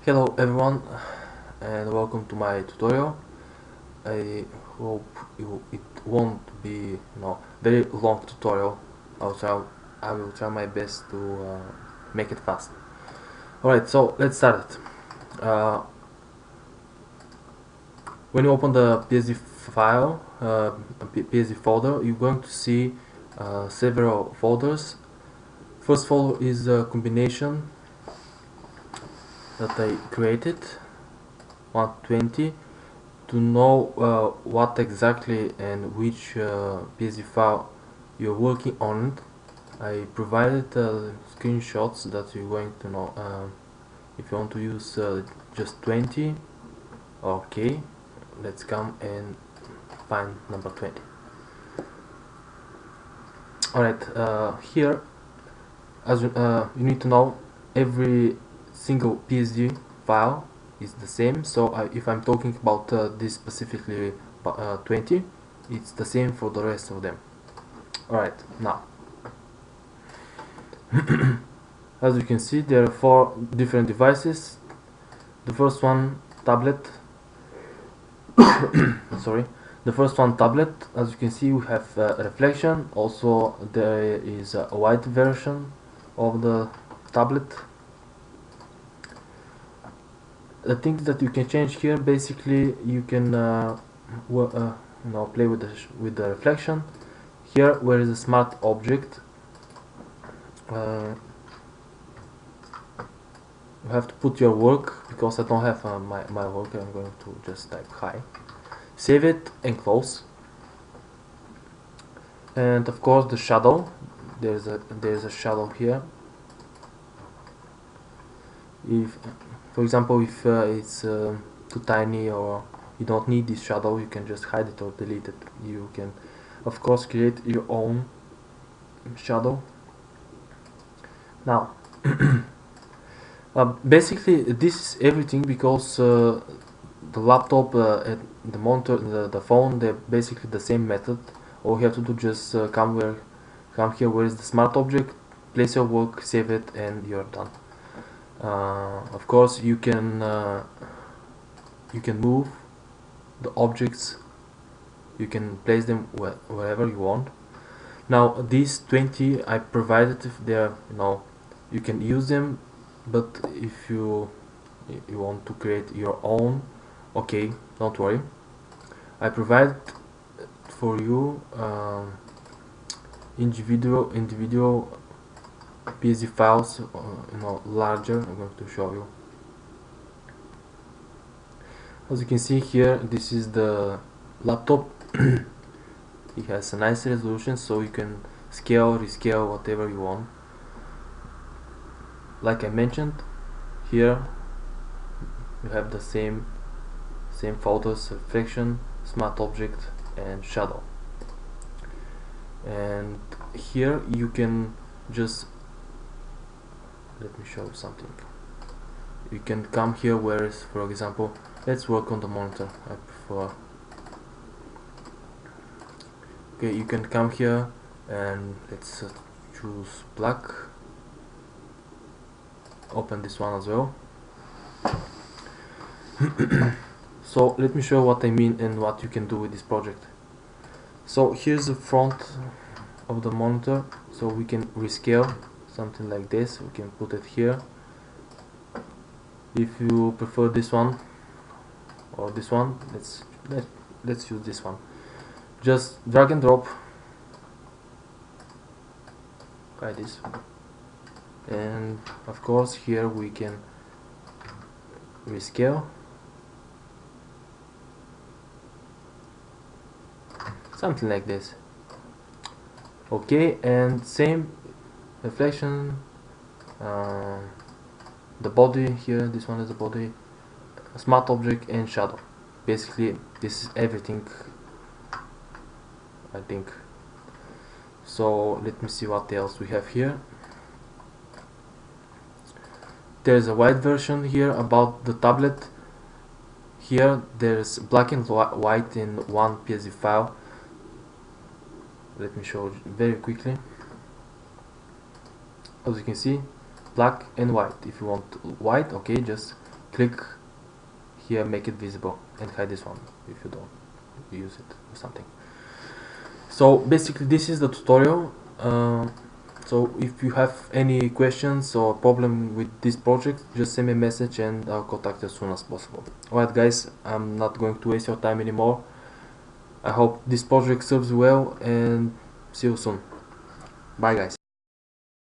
Hello everyone and welcome to my tutorial. I hope it won't be very long tutorial. I will try my best to make it fast. Alright, so let's start it. When you open the PSD file, PSD folder, you're going to see several folders. First folder is a combination that I created, 120. To know what exactly and which PSD file you're working on, I provided screenshots that you're going to know. If you want to use just 20, okay, let's come and find number 20. Alright, here, as you need to know, every single PSD file is the same. So if I'm talking about this specifically 20, it's the same for the rest of them. Alright, now as you can see, there are 4 different devices. The first one, tablet. Sorry, the first one, tablet. As you can see, we have reflection. Also there is a white version of the tablet. The things that you can change here, basically you can play with the reflection. Here, where is the smart object, you have to put your work, because I don't have my work. I'm going to just type hi, save it and close. And of course the shadow, there's a shadow here. If, for example, if it's too tiny or you don't need this shadow, you can just hide it or delete it. You can of course create your own shadow. Now basically this is everything, because the laptop and the monitor, the phone, they're basically the same method. All you have to do, just come here where is the smart object, place your work, save it, and you're done. Of course you can move the objects, you can place them wherever you want. Now these 20 I provided, if they're you can use them, but if you want to create your own, okay, don't worry, I provide for you individual PSD files, larger. I'm going to show you. As you can see here, this is the laptop. It has a nice resolution, so you can scale, rescale, whatever you want. Like I mentioned, here you have the same photos, reflection, smart object, and shadow. And here you can just, let me show you something. You can come here, whereas, for example, let's work on the monitor. I prefer. Okay, you can come here and let's choose black. Open this one as well. So let me show you what I mean and what you can do with this project. So here's the front of the monitor, so we can rescale something like this. We can put it here. If you prefer this one or this one, let's use this one. Just drag and drop like this, and of course here we can rescale something like this. Okay, and same reflection, the body here, this one is the body, smart object, and shadow. Basically this is everything, I think. So let me see what else we have here. There's a white version here about the tablet. Here there's black and white in one PSD file. Let me show you very quickly. As you can see, black and white. If you want white, okay, just click here, make it visible, and hide this one if you don't use it or something. So basically this is the tutorial. So if you have any questions or problem with this project, just send me a message and I'll contact you as soon as possible. Alright guys, I'm not going to waste your time anymore. I hope this project serves you well, and see you soon. Bye guys.